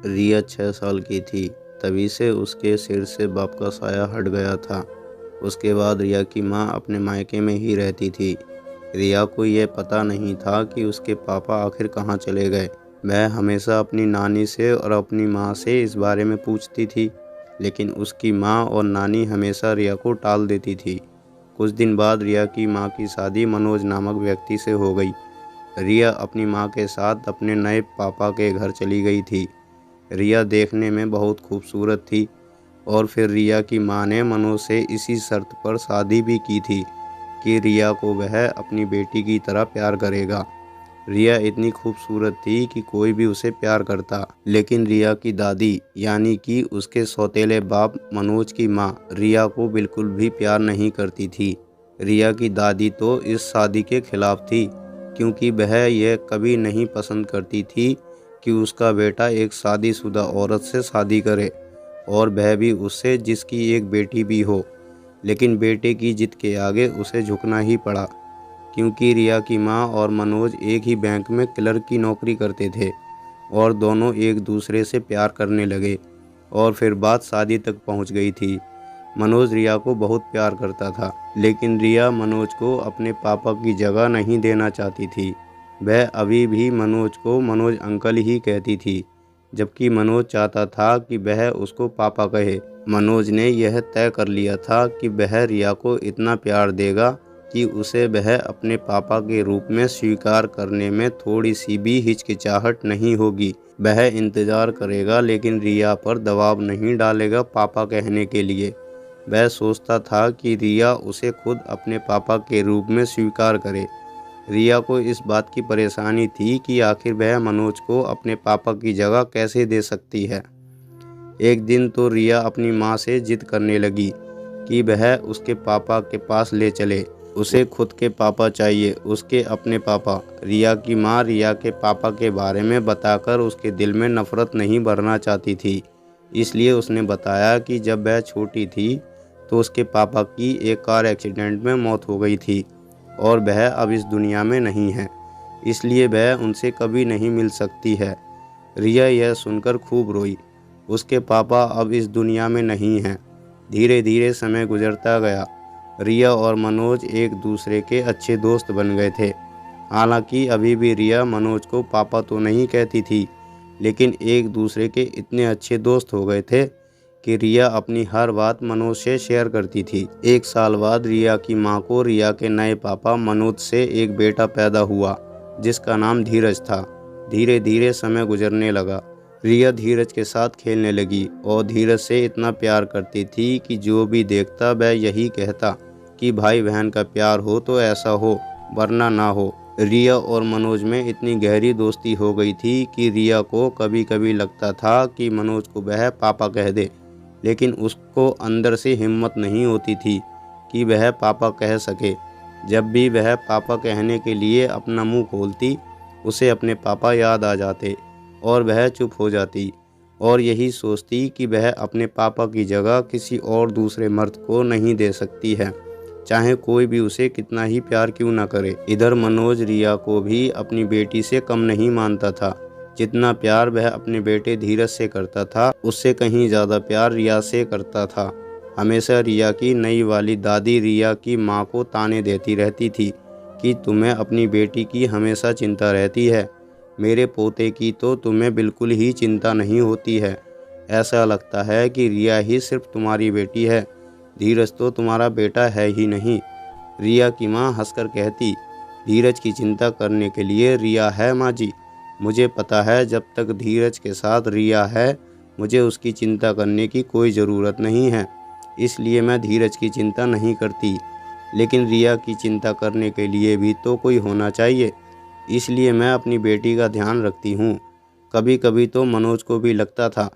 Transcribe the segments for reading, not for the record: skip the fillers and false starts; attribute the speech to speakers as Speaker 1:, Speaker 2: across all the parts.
Speaker 1: रिया 6 साल की थी, तभी से उसके सिर से बाप का साया हट गया था। उसके बाद रिया की माँ अपने मायके में ही रहती थी। रिया को यह पता नहीं था कि उसके पापा आखिर कहाँ चले गए। वह हमेशा अपनी नानी से और अपनी माँ से इस बारे में पूछती थी, लेकिन उसकी माँ और नानी हमेशा रिया को टाल देती थी। कुछ दिन बाद रिया की माँ की शादी मनोज नामक व्यक्ति से हो गई। रिया अपनी माँ के साथ अपने नए पापा के घर चली गई थी। रिया देखने में बहुत खूबसूरत थी और फिर रिया की माँ ने मनोज से इसी शर्त पर शादी भी की थी कि रिया को वह अपनी बेटी की तरह प्यार करेगा। रिया इतनी खूबसूरत थी कि कोई भी उसे प्यार करता, लेकिन रिया की दादी यानी कि उसके सौतेले बाप मनोज की माँ रिया को बिल्कुल भी प्यार नहीं करती थी। रिया की दादी तो इस शादी के खिलाफ थी, क्योंकि वह यह कभी नहीं पसंद करती थी कि उसका बेटा एक शादीशुदा औरत से शादी करे, और वह भी उससे जिसकी एक बेटी भी हो। लेकिन बेटे की जिद के आगे उसे झुकना ही पड़ा, क्योंकि रिया की माँ और मनोज एक ही बैंक में क्लर्क की नौकरी करते थे और दोनों एक दूसरे से प्यार करने लगे और फिर बात शादी तक पहुंच गई थी। मनोज रिया को बहुत प्यार करता था, लेकिन रिया मनोज को अपने पापा की जगह नहीं देना चाहती थी। वह अभी भी मनोज को मनोज अंकल ही कहती थी, जबकि मनोज चाहता था कि वह उसको पापा कहे। मनोज ने यह तय कर लिया था कि वह रिया को इतना प्यार देगा कि उसे वह अपने पापा के रूप में स्वीकार करने में थोड़ी सी भी हिचकिचाहट नहीं होगी। वह इंतज़ार करेगा, लेकिन रिया पर दबाव नहीं डालेगा पापा कहने के लिए। वह सोचता था कि रिया उसे खुद अपने पापा के रूप में स्वीकार करे। रिया को इस बात की परेशानी थी कि आखिर वह मनोज को अपने पापा की जगह कैसे दे सकती है। एक दिन तो रिया अपनी माँ से जिद करने लगी कि वह उसके पापा के पास ले चले। उसे खुद के पापा चाहिए, उसके अपने पापा। रिया की माँ रिया के पापा के बारे में बताकर उसके दिल में नफरत नहीं भरना चाहती थी। इसलिए उसने बताया कि जब वह छोटी थी तो उसके पापा की एक कार एक्सीडेंट में मौत हो गई थी और वह अब इस दुनिया में नहीं है, इसलिए वह उनसे कभी नहीं मिल सकती है। रिया यह सुनकर खूब रोई। उसके पापा अब इस दुनिया में नहीं हैं। धीरे धीरे समय गुजरता गया। रिया और मनोज एक दूसरे के अच्छे दोस्त बन गए थे। हालांकि अभी भी रिया मनोज को पापा तो नहीं कहती थी, लेकिन एक दूसरे के इतने अच्छे दोस्त हो गए थे कि रिया अपनी हर बात मनोज से शेयर करती थी। 1 साल बाद रिया की माँ को रिया के नए पापा मनोज से एक बेटा पैदा हुआ, जिसका नाम धीरज था। धीरे धीरे समय गुजरने लगा। रिया धीरज के साथ खेलने लगी और धीरज से इतना प्यार करती थी कि जो भी देखता वह यही कहता कि भाई बहन का प्यार हो तो ऐसा हो, वरना ना हो। रिया और मनोज में इतनी गहरी दोस्ती हो गई थी कि रिया को कभी कभी लगता था कि मनोज को वह पापा कह दे, लेकिन उसको अंदर से हिम्मत नहीं होती थी कि वह पापा कह सके। जब भी वह पापा कहने के लिए अपना मुंह खोलती, उसे अपने पापा याद आ जाते और वह चुप हो जाती और यही सोचती कि वह अपने पापा की जगह किसी और दूसरे मर्द को नहीं दे सकती है, चाहे कोई भी उसे कितना ही प्यार क्यों ना करे। इधर मनोज रिया को भी अपनी बेटी से कम नहीं मानता था। जितना प्यार वह अपने बेटे धीरज से करता था, उससे कहीं ज़्यादा प्यार रिया से करता था। हमेशा रिया की नई वाली दादी रिया की माँ को ताने देती रहती थी कि तुम्हें अपनी बेटी की हमेशा चिंता रहती है, मेरे पोते की तो तुम्हें बिल्कुल ही चिंता नहीं होती है। ऐसा लगता है कि रिया ही सिर्फ तुम्हारी बेटी है, धीरज तो तुम्हारा बेटा है ही नहीं। रिया की माँ हंसकर कहती, धीरज की चिंता करने के लिए रिया है माँ जी। मुझे पता है जब तक धीरज के साथ रिया है, मुझे उसकी चिंता करने की कोई ज़रूरत नहीं है, इसलिए मैं धीरज की चिंता नहीं करती। लेकिन रिया की चिंता करने के लिए भी तो कोई होना चाहिए, इसलिए मैं अपनी बेटी का ध्यान रखती हूँ। कभी कभी तो मनोज को भी लगता था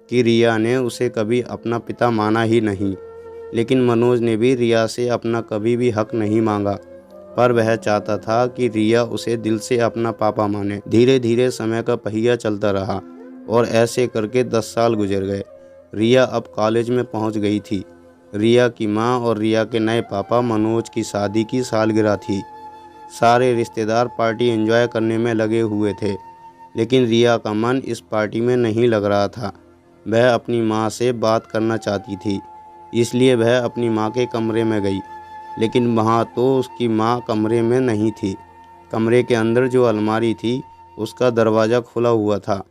Speaker 1: कि रिया ने उसे कभी अपना पिता माना ही नहीं, लेकिन मनोज ने भी रिया से अपना कभी भी हक नहीं मांगा, पर वह चाहता था कि रिया उसे दिल से अपना पापा माने। धीरे धीरे समय का पहिया चलता रहा और ऐसे करके 10 साल गुजर गए। रिया अब कॉलेज में पहुंच गई थी। रिया की माँ और रिया के नए पापा मनोज की शादी की सालगिरह थी। सारे रिश्तेदार पार्टी एंजॉय करने में लगे हुए थे। लेकिन रिया का मन इस पार्टी में नहीं लग रहा था। वह अपनी माँ से बात करना चाहती थी, इसलिए वह अपनी माँ के कमरे में गई। लेकिन वहाँ तो उसकी माँ कमरे में नहीं थी। कमरे के अंदर जो अलमारी थी उसका दरवाज़ा खुला हुआ था।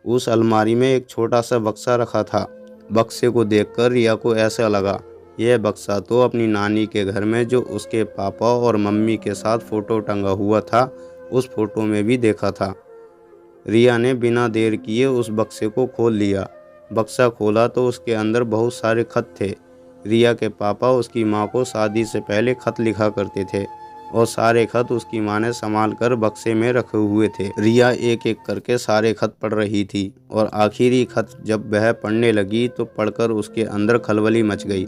Speaker 1: उस अलमारी में एक छोटा सा बक्सा रखा था। बक्से को देखकर रिया को ऐसा लगा, यह बक्सा तो अपनी नानी के घर में जो उसके पापा और मम्मी के साथ फ़ोटो टंगा हुआ था, उस फ़ोटो में भी देखा था। रिया ने बिना देर किए उस बक्से को खोल लिया। बक्सा खोला तो उसके अंदर बहुत सारे खत थे। रिया के पापा उसकी माँ को शादी से पहले खत लिखा करते थे और सारे खत उसकी माँ ने संभाल कर बक्से में रखे हुए थे। रिया एक एक करके सारे खत पढ़ रही थी और आखिरी खत जब वह पढ़ने लगी तो पढ़कर उसके अंदर खलबली मच गई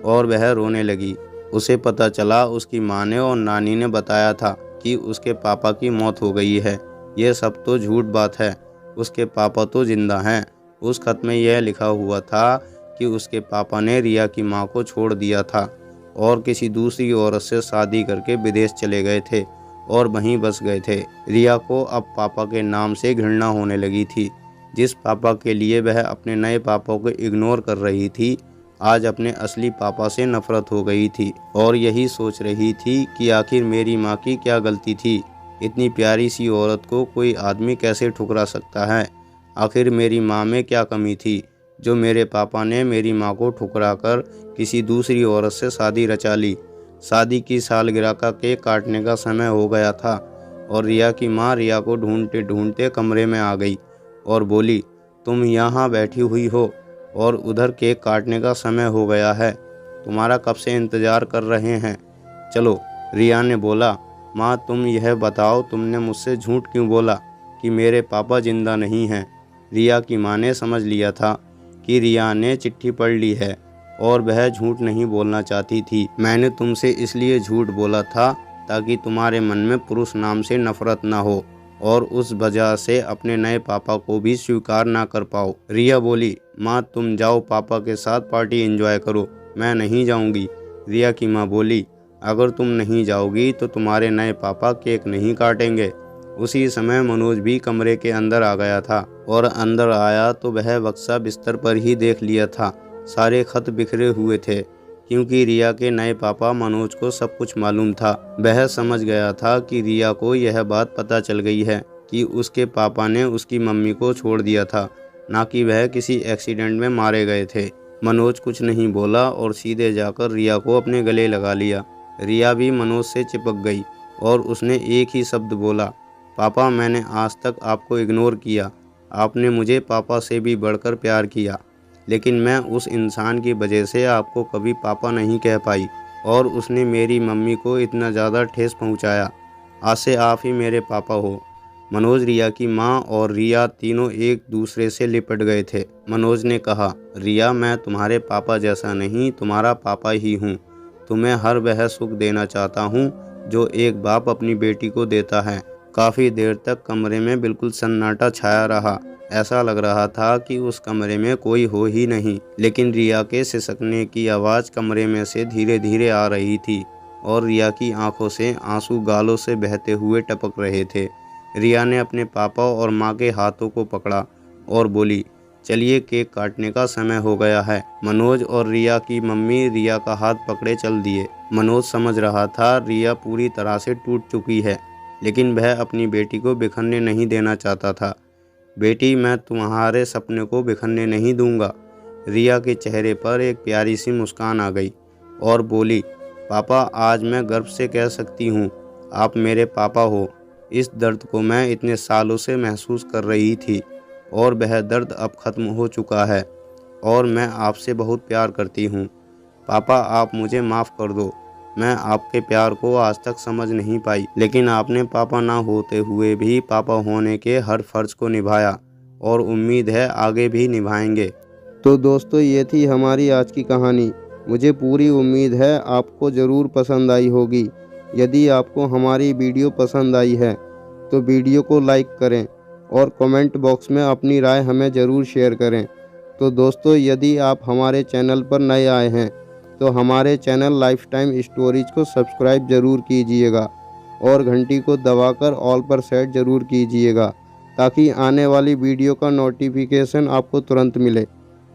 Speaker 1: और वह रोने लगी। उसे पता चला उसकी माँ ने और नानी ने बताया था कि उसके पापा की मौत हो गई है। यह सब तो झूठ बात है, उसके पापा तो जिंदा हैं। उस खत में यह लिखा हुआ था कि उसके पापा ने रिया की माँ को छोड़ दिया था और किसी दूसरी औरत से शादी करके विदेश चले गए थे और वहीं बस गए थे। रिया को अब पापा के नाम से घृणा होने लगी थी। जिस पापा के लिए वह अपने नए पापा को इग्नोर कर रही थी, आज अपने असली पापा से नफरत हो गई थी और यही सोच रही थी कि आखिर मेरी माँ की क्या गलती थी। इतनी प्यारी सी औरत को कोई आदमी कैसे ठुकरा सकता है। आखिर मेरी माँ में क्या कमी थी जो मेरे पापा ने मेरी माँ को ठुकरा कर किसी दूसरी औरत से शादी रचा ली। शादी की सालगिरह का केक काटने का समय हो गया था और रिया की माँ रिया को ढूंढते ढूंढते कमरे में आ गई और बोली, तुम यहाँ बैठी हुई हो और उधर केक काटने का समय हो गया है, तुम्हारा कब से इंतज़ार कर रहे हैं, चलो। रिया ने बोला, माँ तुम यह बताओ तुमने मुझसे झूठ क्यों बोला कि मेरे पापा जिंदा नहीं हैं। रिया की माँ ने समझ लिया था कि रिया ने चिट्ठी पढ़ ली है और वह झूठ नहीं बोलना चाहती थी। मैंने तुमसे इसलिए झूठ बोला था ताकि तुम्हारे मन में पुरुष नाम से नफरत ना हो और उस वजह से अपने नए पापा को भी स्वीकार ना कर पाओ। रिया बोली, माँ तुम जाओ पापा के साथ पार्टी एंजॉय करो, मैं नहीं जाऊंगी। रिया की माँ बोली, अगर तुम नहीं जाओगी तो तुम्हारे नए पापा केक नहीं काटेंगे। उसी समय मनोज भी कमरे के अंदर आ गया था और अंदर आया तो वह बक्सा बिस्तर पर ही देख लिया था। सारे खत बिखरे हुए थे क्योंकि रिया के नए पापा मनोज को सब कुछ मालूम था। वह समझ गया था कि रिया को यह बात पता चल गई है कि उसके पापा ने उसकी मम्मी को छोड़ दिया था, ना कि वह किसी एक्सीडेंट में मारे गए थे। मनोज कुछ नहीं बोला और सीधे जाकर रिया को अपने गले लगा लिया। रिया भी मनोज से चिपक गई और उसने एक ही शब्द बोला, पापा मैंने आज तक आपको इग्नोर किया, आपने मुझे पापा से भी बढ़कर प्यार किया, लेकिन मैं उस इंसान की वजह से आपको कभी पापा नहीं कह पाई और उसने मेरी मम्मी को इतना ज़्यादा ठेस पहुंचाया। आज से आप ही मेरे पापा हो। मनोज, रिया की माँ और रिया तीनों एक दूसरे से लिपट गए थे। मनोज ने कहा, रिया मैं तुम्हारे पापा जैसा नहीं, तुम्हारा पापा ही हूँ। तुम्हें हर वह सुख देना चाहता हूँ जो एक बाप अपनी बेटी को देता है। काफ़ी देर तक कमरे में बिल्कुल सन्नाटा छाया रहा। ऐसा लग रहा था कि उस कमरे में कोई हो ही नहीं, लेकिन रिया के सिसकने की आवाज़ कमरे में से धीरे धीरे आ रही थी और रिया की आंखों से आंसू गालों से बहते हुए टपक रहे थे। रिया ने अपने पापा और माँ के हाथों को पकड़ा और बोली, चलिए केक काटने का समय हो गया है। मनोज और रिया की मम्मी रिया का हाथ पकड़े चल दिए। मनोज समझ रहा था रिया पूरी तरह से टूट चुकी है, लेकिन वह अपनी बेटी को बिखरने नहीं देना चाहता था। बेटी मैं तुम्हारे सपने को बिखरने नहीं दूंगा। रिया के चेहरे पर एक प्यारी सी मुस्कान आ गई और बोली, पापा आज मैं गर्व से कह सकती हूँ आप मेरे पापा हो। इस दर्द को मैं इतने सालों से महसूस कर रही थी और वह दर्द अब ख़त्म हो चुका है और मैं आपसे बहुत प्यार करती हूँ। पापा आप मुझे माफ़ कर दो, मैं आपके प्यार को आज तक समझ नहीं पाई, लेकिन आपने पापा ना होते हुए भी पापा होने के हर फ़र्ज़ को निभाया और उम्मीद है आगे भी निभाएंगे। तो दोस्तों ये थी हमारी आज की कहानी। मुझे पूरी उम्मीद है आपको ज़रूर पसंद आई होगी। यदि आपको हमारी वीडियो पसंद आई है तो वीडियो को लाइक करें और कमेंट बॉक्स में अपनी राय हमें ज़रूर शेयर करें। तो दोस्तों यदि आप हमारे चैनल पर नए आए हैं तो हमारे चैनल लाइफ टाइम स्टोरीज को सब्सक्राइब ज़रूर कीजिएगा और घंटी को दबाकर ऑल पर सेट ज़रूर कीजिएगा ताकि आने वाली वीडियो का नोटिफिकेशन आपको तुरंत मिले।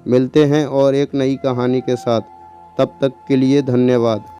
Speaker 1: मिलते हैं और एक नई कहानी के साथ। तब तक के लिए धन्यवाद।